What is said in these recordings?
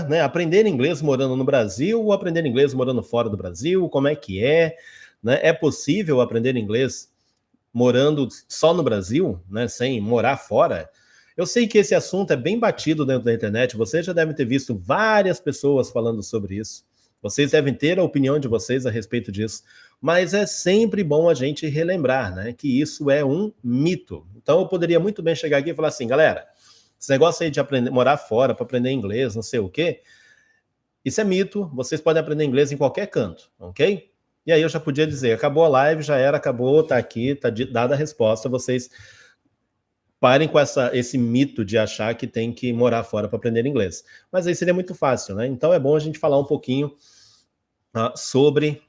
né? Aprender inglês morando no Brasil ou aprender inglês morando fora do Brasil? Como é que é? Né? É possível aprender inglês morando só no Brasil, né? Sem morar fora? Eu sei que esse assunto é bem batido dentro da internet, vocês já devem ter visto várias pessoas falando sobre isso. Vocês devem ter a opinião de vocês a respeito disso, mas é sempre bom a gente relembrar, né, que isso é um mito. Então eu poderia muito bem chegar aqui e falar assim, galera, esse negócio aí de aprender, morar fora para aprender inglês, não sei o quê, isso é mito, vocês podem aprender inglês em qualquer canto, ok? E aí eu já podia dizer, acabou a live, já era, acabou, tá aqui, tá dada a resposta, vocês parem com esse mito de achar que tem que morar fora para aprender inglês. Mas aí seria muito fácil, né? Então é bom a gente falar um pouquinho sobre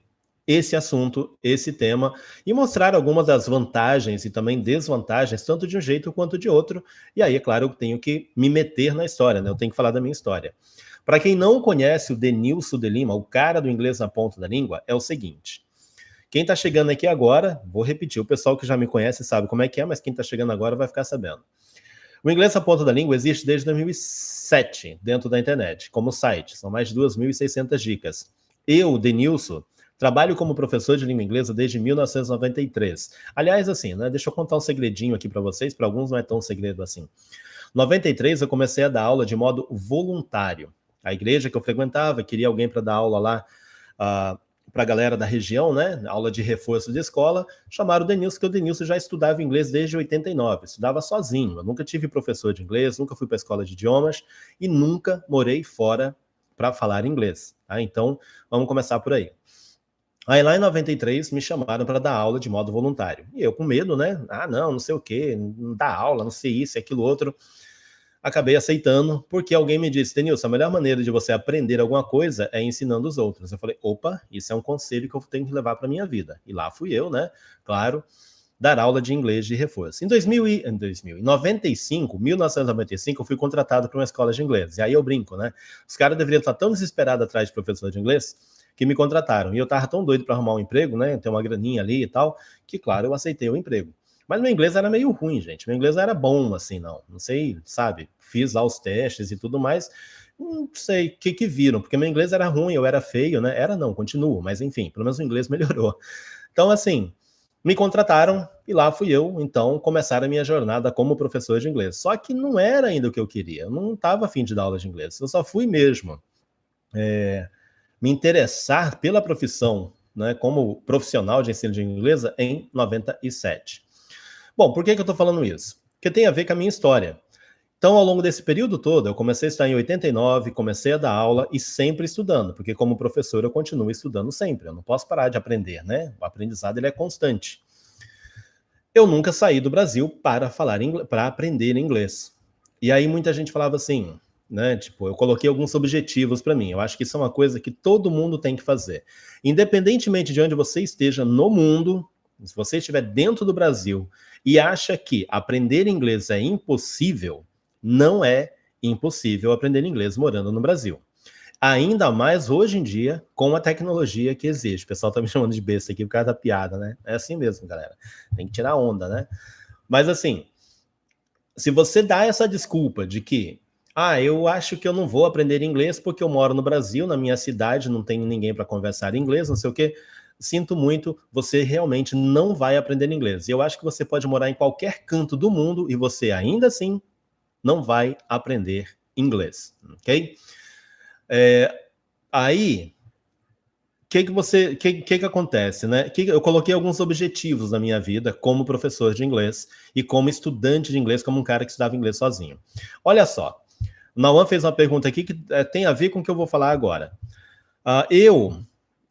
esse assunto, esse tema, e mostrar algumas das vantagens e também desvantagens, tanto de um jeito quanto de outro. E aí, é claro, eu tenho que me meter na história, né? Eu tenho que falar da minha história. Para quem não conhece o Denilson de Lima, o cara do inglês na ponta da língua, é o seguinte. Quem está chegando aqui agora, vou repetir, o pessoal que já me conhece sabe como é que é, mas quem está chegando agora vai ficar sabendo. O inglês na ponta da língua existe desde 2007 dentro da internet, como site. São mais de 2.600 dicas. Eu, Denilson, trabalho como professor de língua inglesa desde 1993. Aliás, assim, né, deixa eu contar um segredinho aqui para vocês, para alguns não é tão segredo assim. Em 93 eu comecei a dar aula de modo voluntário. A igreja que eu frequentava queria alguém para dar aula lá para a galera da região, né, aula de reforço de escola, chamaram o Denilson, que o Denilson já estudava inglês desde 89, estudava sozinho, eu nunca tive professor de inglês, nunca fui para a escola de idiomas e nunca morei fora para falar inglês, tá? Então, vamos começar por aí. Aí lá em 93 me chamaram para dar aula de modo voluntário, e eu com medo, né, não sei o quê, não dá aula, não sei isso, aquilo outro, acabei aceitando, porque alguém me disse, Denilson, a melhor maneira de você aprender alguma coisa é ensinando os outros. Eu falei, opa, isso é um conselho que eu tenho que levar para minha vida. E lá fui eu, né, claro, dar aula de inglês de reforço. Em 1995, eu fui contratado para uma escola de inglês. E aí eu brinco, né, os caras deveriam estar tão desesperados atrás de professor de inglês que me contrataram. E eu estava tão doido para arrumar um emprego, né, ter uma graninha ali e tal, que claro, eu aceitei o emprego. Mas meu inglês era meio ruim, gente. Meu inglês não era bom, assim, não. Não sei, sabe? Fiz lá os testes e tudo mais. Não sei o que viram, porque meu inglês era ruim, eu era feio, né? Era não, continuo, mas enfim, pelo menos o inglês melhorou. Então, assim, me contrataram e lá fui eu, então, começar a minha jornada como professor de inglês. Só que não era ainda o que eu queria. Eu não estava afim de dar aula de inglês. Eu só fui mesmo me interessar pela profissão, né, como profissional de ensino de inglês em 97. Bom, por que eu estou falando isso? Porque tem a ver com a minha história. Então, ao longo desse período todo, eu comecei a estudar em 89, comecei a dar aula e sempre estudando, porque como professor eu continuo estudando sempre, eu não posso parar de aprender, né? O aprendizado ele é constante. Eu nunca saí do Brasil para para aprender inglês. E aí muita gente falava assim, né? Tipo, eu coloquei alguns objetivos para mim. Eu acho que isso é uma coisa que todo mundo tem que fazer. Independentemente de onde você esteja no mundo, se você estiver dentro do Brasil e acha que aprender inglês é impossível, não é impossível aprender inglês morando no Brasil. Ainda mais hoje em dia, com a tecnologia que existe. O pessoal tá me chamando de besta aqui por causa da piada, né? É assim mesmo, galera. Tem que tirar onda, né? Mas assim, se você dá essa desculpa de que eu acho que eu não vou aprender inglês porque eu moro no Brasil, na minha cidade, não tenho ninguém para conversar inglês, não sei o quê. Sinto muito, você realmente não vai aprender inglês. E eu acho que você pode morar em qualquer canto do mundo e você ainda assim não vai aprender inglês, ok? Aí, que acontece, né? Eu coloquei alguns objetivos na minha vida como professor de inglês e como estudante de inglês, como um cara que estudava inglês sozinho. Olha só, o Nauan fez uma pergunta aqui que tem a ver com o que eu vou falar agora. Eu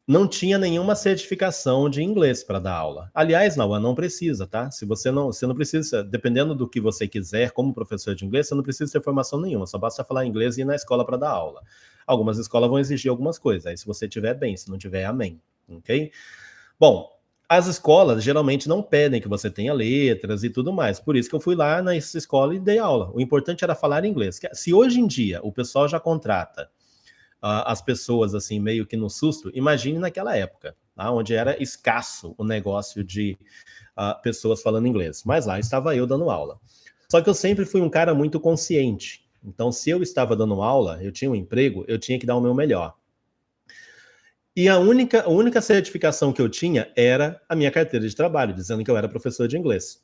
não tinha nenhuma certificação de inglês para dar aula. Aliás, Nauan, não precisa, tá? Você não precisa, dependendo do que você quiser como professor de inglês, você não precisa ter formação nenhuma, só basta falar inglês e ir na escola para dar aula. Algumas escolas vão exigir algumas coisas, aí se você tiver bem, se não tiver, amém, ok? Bom, as escolas geralmente não pedem que você tenha letras e tudo mais, por isso que eu fui lá nessa escola e dei aula. O importante era falar inglês. Se hoje em dia o pessoal já contrata as pessoas assim meio que no susto, imagine naquela época, tá? Onde era escasso o negócio de pessoas falando inglês. Mas lá estava eu dando aula. Só que eu sempre fui um cara muito consciente. Então, se eu estava dando aula, eu tinha um emprego, eu tinha que dar o meu melhor. E a única certificação que eu tinha era a minha carteira de trabalho, dizendo que eu era professor de inglês.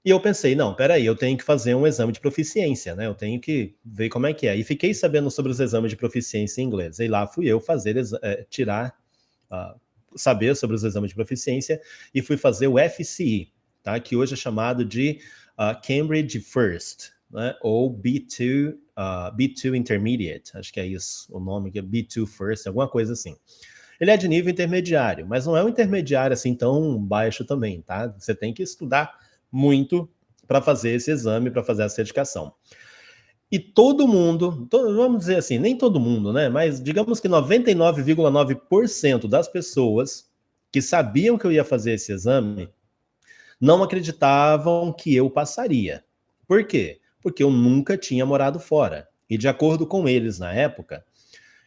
E eu pensei, não, peraí, eu tenho que fazer um exame de proficiência, né? Eu tenho que ver como é que é. E fiquei sabendo sobre os exames de proficiência em inglês. E lá fui eu fazer, saber sobre os exames de proficiência e fui fazer o FCE, tá? Que hoje é chamado de Cambridge First, né? Ou B2 Intermediate, acho que é isso o nome, que é B2 First, alguma coisa assim. Ele é de nível intermediário, mas não é um intermediário assim tão baixo também, tá? Você tem que estudar muito para fazer esse exame, para fazer a certificação. E todo mundo, vamos dizer assim, nem todo mundo, né? Mas digamos que 99,9% das pessoas que sabiam que eu ia fazer esse exame não acreditavam que eu passaria. Por quê? Porque eu nunca tinha morado fora. E de acordo com eles na época,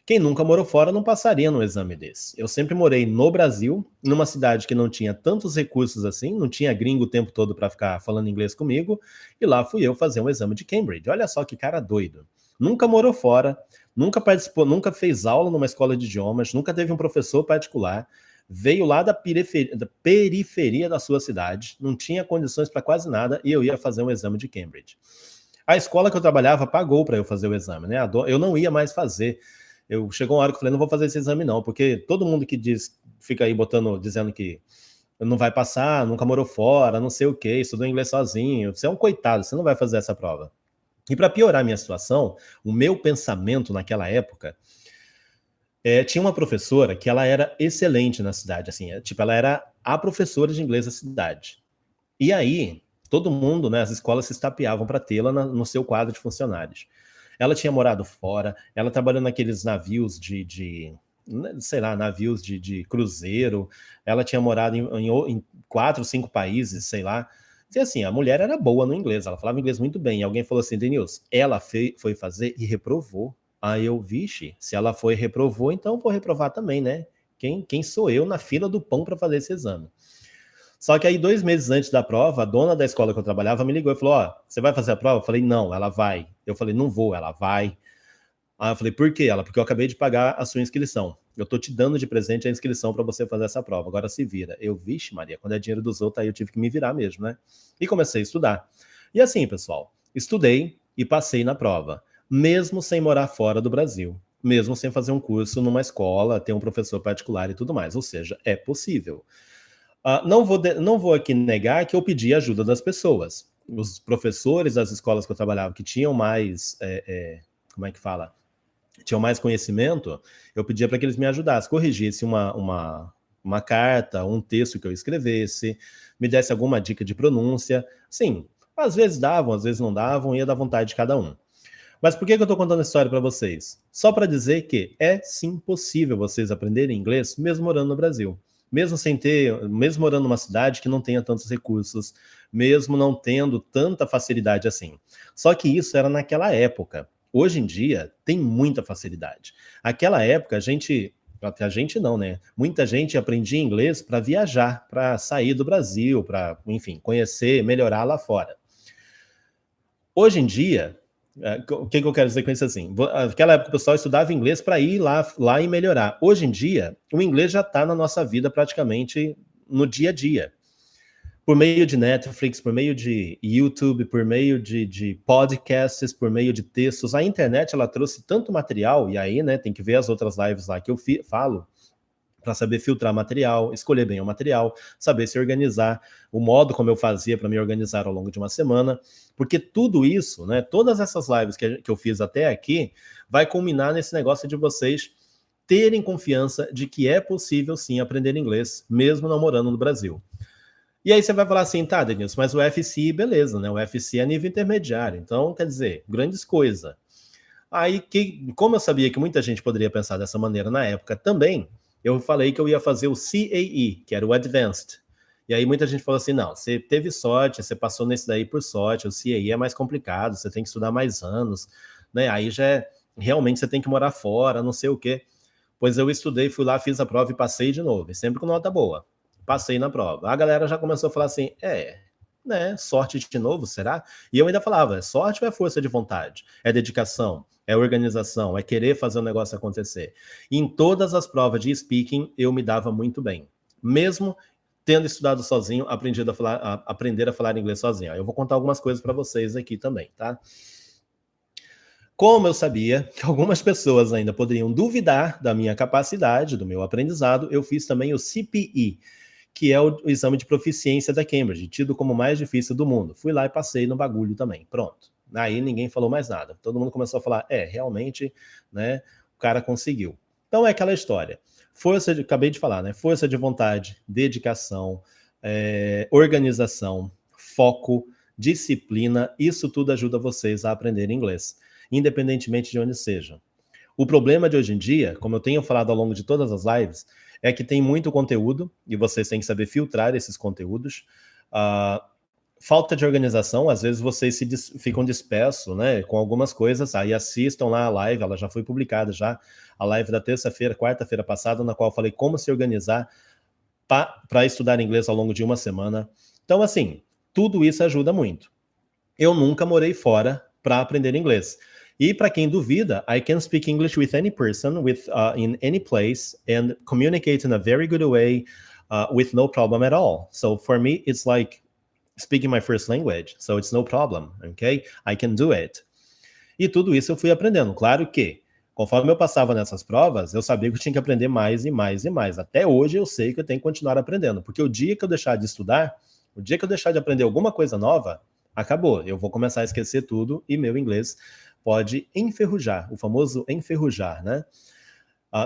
quem nunca morou fora não passaria no exame desse. Eu sempre morei no Brasil, numa cidade que não tinha tantos recursos assim, não tinha gringo o tempo todo para ficar falando inglês comigo, e lá fui eu fazer um exame de Cambridge. Olha só que cara doido. Nunca morou fora, nunca participou, nunca fez aula numa escola de idiomas, nunca teve um professor particular, veio lá da periferia da sua cidade, não tinha condições para quase nada, e eu ia fazer um exame de Cambridge. A escola que eu trabalhava pagou para eu fazer o exame, né? Eu não ia mais fazer. Chegou uma hora que eu falei, não vou fazer esse exame não, porque todo mundo que fica aí dizendo que não vai passar, nunca morou fora, não sei o quê, estudou inglês sozinho, você é um coitado, você não vai fazer essa prova. E para piorar a minha situação, o meu pensamento naquela época, tinha uma professora que ela era excelente na cidade, assim, ela era a professora de inglês da cidade. E aí, todo mundo, né, as escolas se estapeavam para tê-la no seu quadro de funcionários. Ela tinha morado fora, ela trabalhou naqueles navios navios de cruzeiro, ela tinha morado em 4, 5 países, sei lá. E assim, a mulher era boa no inglês, ela falava inglês muito bem. E alguém falou assim, Denilson, ela foi fazer e reprovou. Aí eu, vixe, se ela foi e reprovou, então vou reprovar também, né? Quem sou eu na fila do pão para fazer esse exame? Só que aí, 2 meses antes da prova, a dona da escola que eu trabalhava me ligou e falou, você vai fazer a prova? Eu falei, não, ela vai. Eu falei, não vou, ela vai. Aí eu falei, por quê? Ela, porque eu acabei de pagar a sua inscrição. Eu tô te dando de presente a inscrição para você fazer essa prova. Agora se vira. Eu, vixe, Maria, quando é dinheiro dos outros, aí eu tive que me virar mesmo, né? E comecei a estudar. E assim, pessoal, estudei e passei na prova, mesmo sem morar fora do Brasil, mesmo sem fazer um curso numa escola, ter um professor particular e tudo mais. Ou seja, é possível. Não vou aqui negar que eu pedi ajuda das pessoas. Os professores das escolas que eu trabalhava, que tinham mais, como é que fala? Tinham mais conhecimento, eu pedia para que eles me ajudassem, corrigissem uma carta, um texto que eu escrevesse, me desse alguma dica de pronúncia. Sim, às vezes davam, às vezes não davam, ia da vontade de cada um. Mas por que eu estou contando a história para vocês? Só para dizer que é sim possível vocês aprenderem inglês mesmo morando no Brasil. Mesmo morando numa cidade que não tenha tantos recursos, mesmo não tendo tanta facilidade assim. Só que isso era naquela época. Hoje em dia tem muita facilidade. Aquela época a gente não, né? Muita gente aprendia inglês para viajar, para sair do Brasil, para, enfim, conhecer, melhorar lá fora. Hoje em dia, o que eu quero dizer com isso assim? Naquela época o pessoal estudava inglês para ir lá e melhorar. Hoje em dia, o inglês já está na nossa vida praticamente no dia a dia. Por meio de Netflix, por meio de YouTube, por meio de podcasts, por meio de textos. A internet, ela trouxe tanto material, e aí, né, tem que ver as outras lives lá que eu falo, para saber filtrar material, escolher bem o material, saber se organizar, o modo como eu fazia para me organizar ao longo de uma semana, porque tudo isso, né, todas essas lives que eu fiz até aqui, vai culminar nesse negócio de vocês terem confiança de que é possível sim aprender inglês, mesmo não morando no Brasil. E aí você vai falar assim, tá, Denilson, mas o FCE, beleza, né? O FCE é nível intermediário, então, quer dizer, grandes coisas. Aí, como eu sabia que muita gente poderia pensar dessa maneira na época também, eu falei que eu ia fazer o CAE, que era o Advanced. E aí muita gente falou assim, não, você teve sorte, você passou nesse daí por sorte, o CAE é mais complicado, você tem que estudar mais anos, né? Aí realmente você tem que morar fora, não sei o quê. Pois eu estudei, fui lá, fiz a prova e passei de novo, e sempre com nota boa. Passei na prova. A galera já começou a falar assim, né? Sorte de novo, será? E eu ainda falava, é sorte ou é força de vontade? É dedicação? É organização? É querer fazer o negócio acontecer? E em todas as provas de speaking, eu me dava muito bem. Mesmo tendo estudado sozinho, aprender a falar inglês sozinho. Eu vou contar algumas coisas para vocês aqui também, tá? Como eu sabia que algumas pessoas ainda poderiam duvidar da minha capacidade, do meu aprendizado, eu fiz também o CPE, que é o exame de proficiência da Cambridge, tido como o mais difícil do mundo. Fui lá e passei no bagulho também. Pronto. Aí ninguém falou mais nada. Todo mundo começou a falar, realmente, né, o cara conseguiu. Então é aquela história. Acabei de falar, né? Força de vontade, dedicação, organização, foco, disciplina, isso tudo ajuda vocês a aprender inglês, independentemente de onde seja. O problema de hoje em dia, como eu tenho falado ao longo de todas as lives, é que tem muito conteúdo e vocês têm que saber filtrar esses conteúdos. Falta de organização, às vezes vocês ficam dispersos, né, com algumas coisas, aí assistam lá a live, ela já foi publicada já, a live da quarta-feira passada, na qual eu falei como se organizar para estudar inglês ao longo de uma semana. Então, assim, tudo isso ajuda muito. Eu nunca morei fora para aprender inglês. E para quem duvida, I can speak English with any person, in any place, and communicate in a very good way, with no problem at all. So for me, it's like speaking my first language, so it's no problem, okay? I can do it. E tudo isso eu fui aprendendo. Claro que, conforme eu passava nessas provas, eu sabia que eu tinha que aprender mais e mais e mais. Até hoje eu sei que eu tenho que continuar aprendendo, porque o dia que eu deixar de estudar, o dia que eu deixar de aprender alguma coisa nova, acabou. Eu vou começar a esquecer tudo e meu inglês pode enferrujar, o famoso enferrujar, né?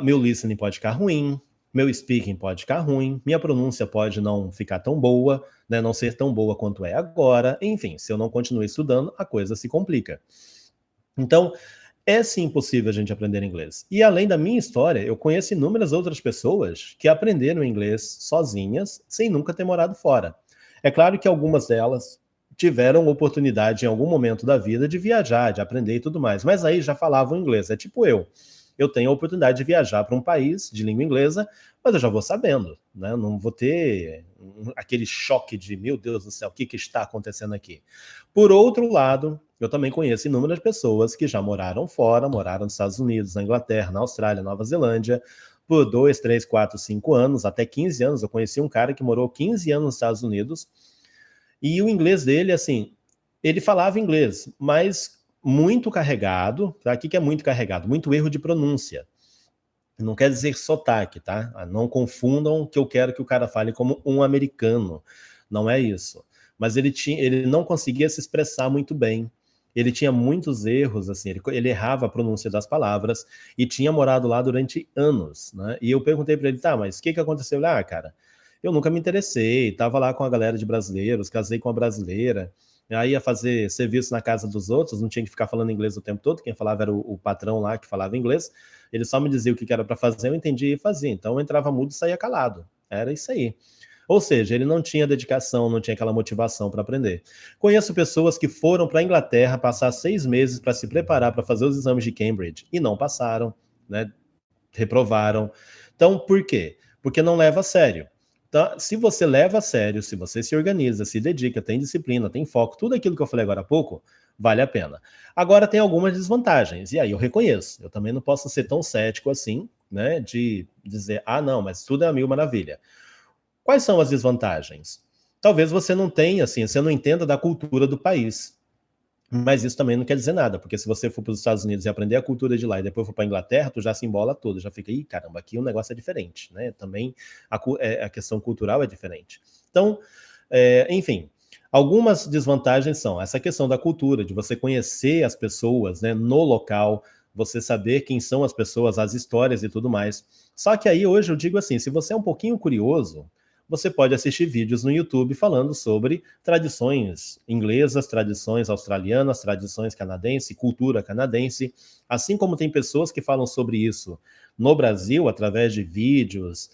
Meu listening pode ficar ruim, meu speaking pode ficar ruim, minha pronúncia pode não ficar tão boa, né, não ser tão boa quanto é agora. Enfim, se eu não continuar estudando, a coisa se complica. Então, é sim possível a gente aprender inglês. E além da minha história, eu conheço inúmeras outras pessoas que aprenderam inglês sozinhas, sem nunca ter morado fora. É claro que algumas delas tiveram oportunidade em algum momento da vida de viajar, de aprender e tudo mais, mas aí já falavam inglês. É tipo eu. Eu tenho a oportunidade de viajar para um país de língua inglesa, mas eu já vou sabendo, né? Não vou ter aquele choque de, meu Deus do céu, o que está acontecendo aqui? Por outro lado, eu também conheço inúmeras pessoas que já moraram fora, moraram nos Estados Unidos, na Inglaterra, na Austrália, Nova Zelândia, por 2, 3, 4, 5 anos, até 15 anos. Eu conheci um cara que morou 15 anos nos Estados Unidos, e o inglês dele, assim, ele falava inglês, mas muito carregado, tá? O que é muito carregado? Muito erro de pronúncia. Não quer dizer sotaque, tá? Não confundam que eu quero que o cara fale como um americano. Não é isso. Mas ele não conseguia se expressar muito bem. Ele tinha muitos erros, assim, ele errava a pronúncia das palavras e tinha morado lá durante anos, né? E eu perguntei para ele, tá, mas o que aconteceu? Ele, cara, eu nunca me interessei, tava lá com a galera de brasileiros, casei com uma brasileira, aí ia fazer serviço na casa dos outros, não tinha que ficar falando inglês o tempo todo, quem falava era o patrão lá que falava inglês, ele só me dizia o que era para fazer, eu entendia e fazia, então eu entrava mudo e saía calado, era isso aí. Ou seja, ele não tinha dedicação, não tinha aquela motivação para aprender. Conheço pessoas que foram para a Inglaterra passar 6 meses para se preparar para fazer os exames de Cambridge e não passaram, né? Reprovaram. Então, por quê? Porque não leva a sério. Então, se você leva a sério, se você se organiza, se dedica, tem disciplina, tem foco, tudo aquilo que eu falei agora há pouco, vale a pena. Agora tem algumas desvantagens, e aí eu reconheço. Eu também não posso ser tão cético assim, né, de dizer, não, mas tudo é a mil maravilha. Quais são as desvantagens? Talvez você não tenha, assim, você não entenda da cultura do país. Mas isso também não quer dizer nada, porque se você for para os Estados Unidos e aprender a cultura de lá e depois for para a Inglaterra, tu já se embola todo, já fica, caramba, aqui o negócio é diferente, né? Também a questão cultural é diferente. Então, enfim, algumas desvantagens são essa questão da cultura, de você conhecer as pessoas, né, no local, você saber quem são as pessoas, as histórias e tudo mais. Só que aí hoje eu digo assim, se você é um pouquinho curioso, você pode assistir vídeos no YouTube falando sobre tradições inglesas, tradições australianas, tradições canadenses, cultura canadense, assim como tem pessoas que falam sobre isso no Brasil, através de vídeos,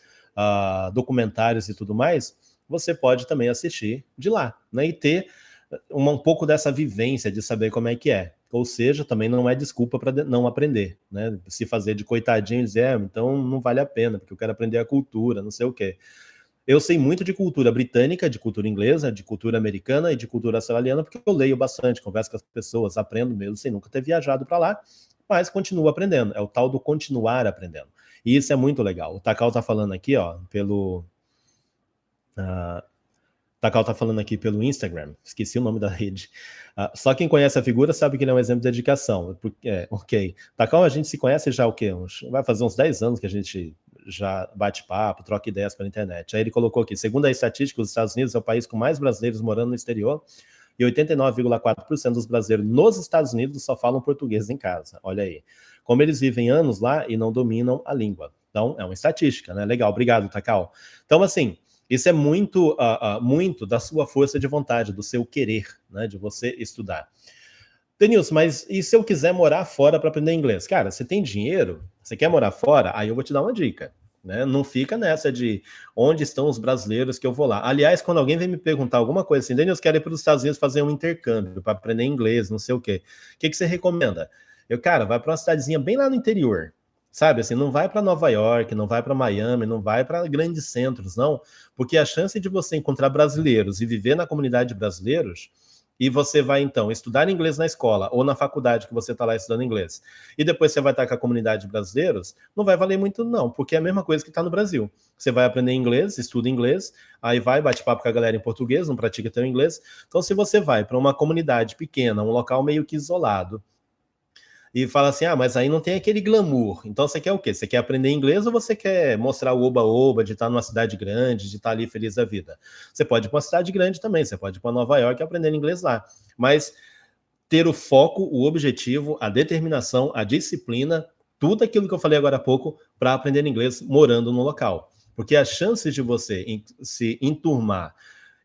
documentários e tudo mais, você pode também assistir de lá, né, e ter um pouco dessa vivência de saber como é que é. Ou seja, também não é desculpa para não aprender, né? Se fazer de coitadinho e dizer, então não vale a pena, porque eu quero aprender a cultura, não sei o quê. Eu sei muito de cultura britânica, de cultura inglesa, de cultura americana e de cultura australiana, porque eu leio bastante, converso com as pessoas, aprendo mesmo sem nunca ter viajado para lá, mas continuo aprendendo. É o tal do continuar aprendendo. E isso é muito legal. O Takao tá falando aqui, ó, pelo... Takao tá falando aqui pelo Instagram, esqueci o nome da rede. Só quem conhece a figura sabe que ele é um exemplo de dedicação. Ok. Takao, a gente se conhece já o quê? Vai fazer uns 10 anos que a gente já bate papo, troca ideias pela internet. Aí ele colocou aqui, segundo a estatística, os Estados Unidos é o país com mais brasileiros morando no exterior e 89,4% dos brasileiros nos Estados Unidos só falam português em casa. Olha aí. Como eles vivem anos lá e não dominam a língua. Então, é uma estatística, né? Legal, obrigado, Takao. Então, assim, isso é muito, muito da sua força de vontade, do seu querer, né, de você estudar. Denilson, mas e se eu quiser morar fora para aprender inglês? Cara, você tem dinheiro? Você quer morar fora? Aí eu vou te dar uma dica. Né? Não fica nessa de onde estão os brasileiros que eu vou lá. Aliás, quando alguém vem me perguntar alguma coisa assim, Denilson, quero ir para os Estados Unidos fazer um intercâmbio para aprender inglês, não sei o quê. O que você recomenda? Cara, vai para uma cidadezinha bem lá no interior. Sabe, assim, não vai para Nova York, não vai para Miami, não vai para grandes centros, não, porque a chance de você encontrar brasileiros e viver na comunidade de brasileiros, e você vai, então, estudar inglês na escola ou na faculdade que você está lá estudando inglês, e depois você vai estar com a comunidade de brasileiros, não vai valer muito, não, porque é a mesma coisa que está no Brasil. Você vai aprender inglês, estuda inglês, aí vai, bate papo com a galera em português, não pratica teu inglês. Então, se você vai para uma comunidade pequena, um local meio que isolado, e fala assim, mas aí não tem aquele glamour. Então você quer o quê? Você quer aprender inglês ou você quer mostrar o oba-oba de estar numa cidade grande, de estar ali feliz da vida? Você pode ir para uma cidade grande também, você pode ir para Nova York e aprender inglês lá. Mas ter o foco, o objetivo, a determinação, a disciplina, tudo aquilo que eu falei agora há pouco, para aprender inglês morando no local. Porque as chances de você se enturmar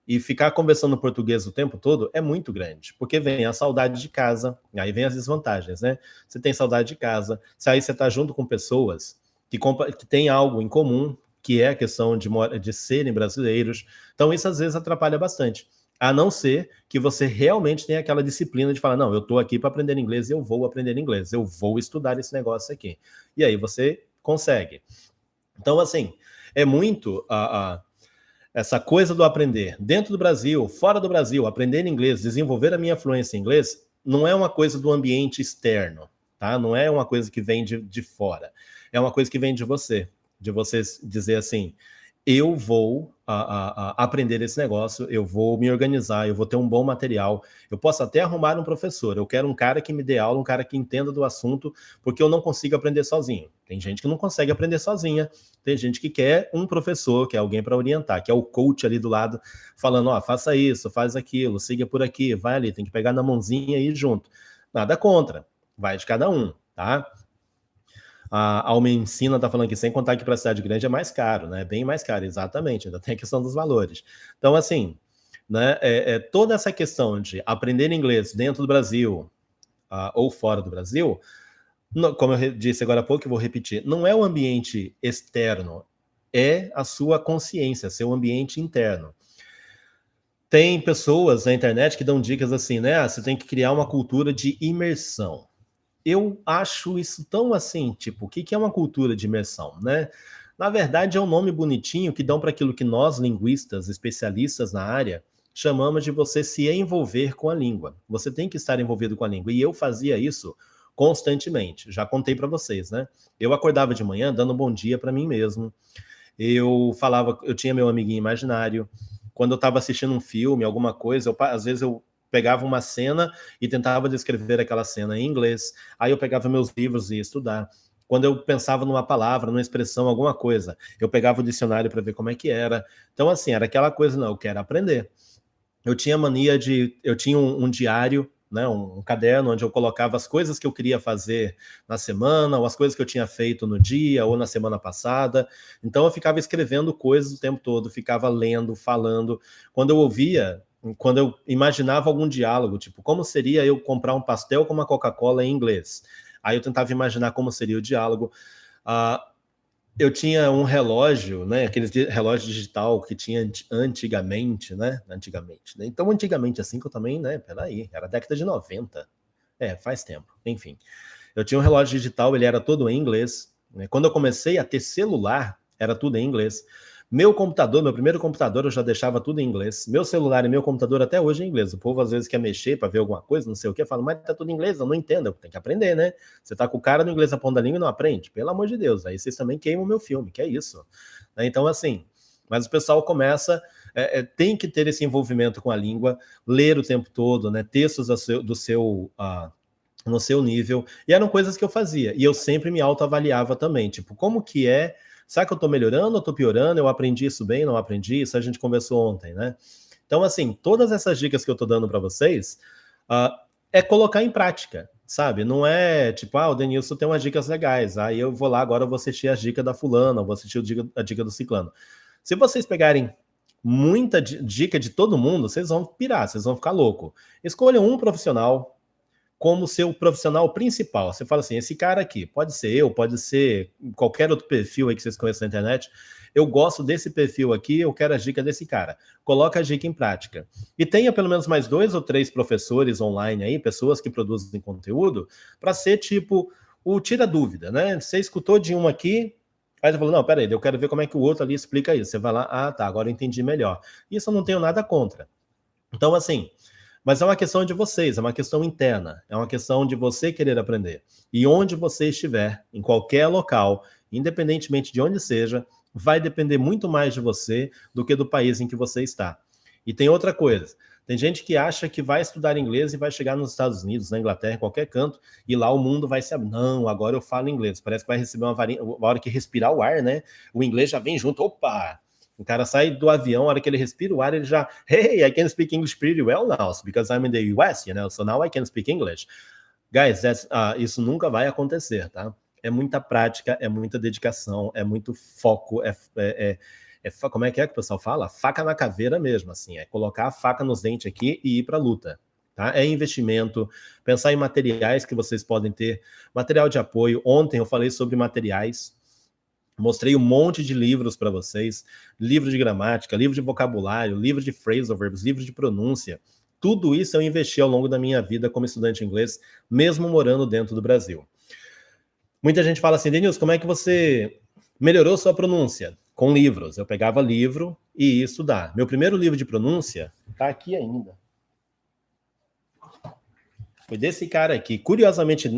e ficar conversando português o tempo todo é muito grande, porque vem a saudade de casa, aí vem as desvantagens, né? Você tem saudade de casa, se aí você está junto com pessoas que têm algo em comum, que é a questão de serem brasileiros, então isso às vezes atrapalha bastante, a não ser que você realmente tenha aquela disciplina de falar, não, eu estou aqui para aprender inglês e eu vou aprender inglês, eu vou estudar esse negócio aqui. E aí você consegue. Então, assim, é muito essa coisa do aprender dentro do Brasil, fora do Brasil, aprender inglês, desenvolver a minha fluência em inglês, não é uma coisa do ambiente externo, tá? Não é uma coisa que vem de fora. É uma coisa que vem de você dizer assim, eu vou aprender esse negócio, eu vou me organizar, eu vou ter um bom material, eu posso até arrumar um professor, eu quero um cara que me dê aula, um cara que entenda do assunto, porque eu não consigo aprender sozinho. Tem gente que não consegue aprender sozinha, tem gente que quer um professor, quer alguém para orientar, que é o coach ali do lado, falando, faça isso, faz aquilo, siga por aqui, vai ali, tem que pegar na mãozinha e ir junto. Nada contra, vai de cada um, tá? A Alma Ensina está falando que sem contar que para a cidade grande é mais caro, né? Bem mais caro, exatamente. Ainda tem a questão dos valores. Então, assim, né? Toda essa questão de aprender inglês dentro do Brasil ou fora do Brasil, como eu disse agora há pouco, eu vou repetir, não é o ambiente externo, é a sua consciência, seu ambiente interno. Tem pessoas na internet que dão dicas assim, né? Você tem que criar uma cultura de imersão. Eu acho isso tão assim, tipo, o que é uma cultura de imersão, né? Na verdade, é um nome bonitinho que dão para aquilo que nós, linguistas, especialistas na área, chamamos de você se envolver com a língua. Você tem que estar envolvido com a língua. E eu fazia isso constantemente. Já contei para vocês, né? Eu acordava de manhã dando um bom dia para mim mesmo. Eu falava, eu tinha meu amiguinho imaginário. Quando eu estava assistindo um filme, alguma coisa, às vezes eu pegava uma cena e tentava descrever aquela cena em inglês. Aí eu pegava meus livros e ia estudar. Quando eu pensava numa palavra, numa expressão, alguma coisa, eu pegava o dicionário para ver como é que era. Então, assim, era aquela coisa, não, eu quero aprender. Eu tinha mania eu tinha um diário, né, um caderno onde eu colocava as coisas que eu queria fazer na semana, ou as coisas que eu tinha feito no dia ou na semana passada. Então eu ficava escrevendo coisas o tempo todo, ficava lendo, falando. Quando eu imaginava algum diálogo, tipo, como seria eu comprar um pastel com uma Coca-Cola em inglês? Aí eu tentava imaginar como seria o diálogo. Eu tinha um relógio, né? Aquele relógio digital que tinha antigamente, né? Então, antigamente, assim, que eu também, né? Peraí, era década de 90. Faz tempo. Enfim. Eu tinha um relógio digital, ele era todo em inglês. Né? Quando eu comecei a ter celular, era tudo em inglês. Meu computador, meu primeiro computador, eu já deixava tudo em inglês. Meu celular e meu computador até hoje é em inglês. O povo às vezes quer mexer para ver alguma coisa, não sei o que, fala, mas tá tudo em inglês, eu não entendo, tem que aprender, né? Você tá com o cara no inglês na ponta da língua e não aprende? Pelo amor de Deus, aí vocês também queimam o meu filme, que é isso. Então, assim, mas o pessoal começa, tem que ter esse envolvimento com a língua, ler o tempo todo, né? Textos no seu nível, e eram coisas que eu fazia, e eu sempre me autoavaliava também, tipo, como que é, será que eu tô melhorando ou tô piorando, eu aprendi isso bem, não aprendi, isso a gente conversou ontem, né? Então, assim, todas essas dicas que eu tô dando para vocês, é colocar em prática, sabe? Não é tipo, o Denilson tem umas dicas legais, aí eu vou lá, agora eu vou assistir as dicas da fulana, vou assistir a dica do ciclano. Se vocês pegarem muita dica de todo mundo, vocês vão pirar, vocês vão ficar louco. Escolham um profissional como seu profissional principal. Você fala assim, esse cara aqui, pode ser eu, pode ser qualquer outro perfil aí que vocês conhecem na internet, eu gosto desse perfil aqui, eu quero a dica desse cara. Coloca a dica em prática. E tenha pelo menos mais 2 ou 3 professores online aí, pessoas que produzem conteúdo, para ser tipo o tira dúvida, né? Você escutou de um aqui, aí você falou, não, peraí, eu quero ver como é que o outro ali explica isso. Você vai lá, tá, agora eu entendi melhor. Isso eu não tenho nada contra. Então, assim, mas é uma questão de vocês, é uma questão interna, é uma questão de você querer aprender. E onde você estiver, em qualquer local, independentemente de onde seja, vai depender muito mais de você do que do país em que você está. E tem outra coisa, tem gente que acha que vai estudar inglês e vai chegar nos Estados Unidos, na Inglaterra, em qualquer canto, e lá o mundo vai se abrir. Não, agora eu falo inglês. Parece que vai receber uma hora que respirar o ar, né? O inglês já vem junto. Opa! O cara sai do avião, a hora que ele respira o ar, ele já, hey, I can speak English pretty well now, because I'm in the US, so now I can speak English. Guys, isso nunca vai acontecer, tá? É muita prática, é muita dedicação, é muito foco, como é que o pessoal fala? Faca na caveira mesmo, assim, é colocar a faca nos dentes aqui e ir pra luta. Tá? É investimento, pensar em materiais que vocês podem ter, material de apoio. Ontem eu falei sobre materiais, mostrei um monte de livros para vocês, livro de gramática, livro de vocabulário, livro de phrasal verbs, livro de pronúncia. Tudo isso eu investi ao longo da minha vida como estudante de inglês, mesmo morando dentro do Brasil. Muita gente fala assim, Denilson, como é que você melhorou sua pronúncia? Com livros. Eu pegava livro e ia estudar. Meu primeiro livro de pronúncia está aqui ainda. Foi desse cara aqui. Curiosamente,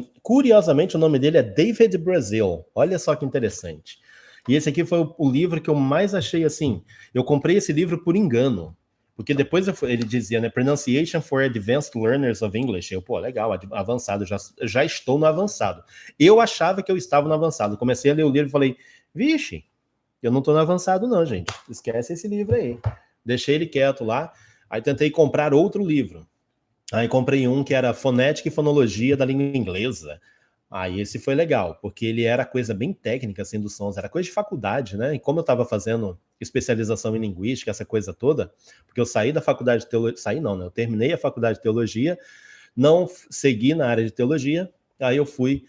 o nome dele é David Brazil. Olha só que interessante. E esse aqui foi o livro que eu mais achei assim. Eu comprei esse livro por engano. Porque depois ele dizia, né? Pronunciation for Advanced Learners of English. Eu, legal, avançado, já estou no avançado. Eu achava que eu estava no avançado. Comecei a ler o livro e falei, vixe, eu não estou no avançado não, gente. Esquece esse livro aí. Deixei ele quieto lá. Aí tentei comprar outro livro. Aí comprei um que era Fonética e Fonologia da Língua Inglesa. Aí esse foi legal, porque ele era coisa bem técnica, assim, dos sons, era coisa de faculdade, né? E como eu estava fazendo especialização em linguística, essa coisa toda, porque eu saí da faculdade de teologia, saí não, né? Eu terminei a faculdade de teologia, não segui na área de teologia, aí eu fui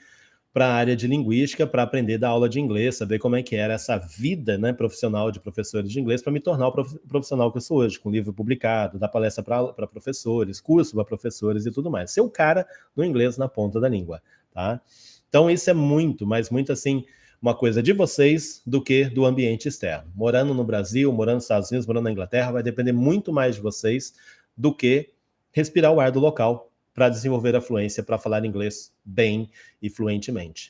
para a área de linguística para aprender a dar aula de inglês, saber como é que era essa vida, né, profissional de professores de inglês, para me tornar o profissional que eu sou hoje, com livro publicado, dar palestra para professores, curso para professores e tudo mais. Ser o cara do inglês na ponta da língua, tá? Então isso é muito, mas muito assim, uma coisa de vocês do que do ambiente externo. Morando no Brasil, morando nos Estados Unidos, morando na Inglaterra, vai depender muito mais de vocês do que respirar o ar do local para desenvolver a fluência, para falar inglês bem e fluentemente.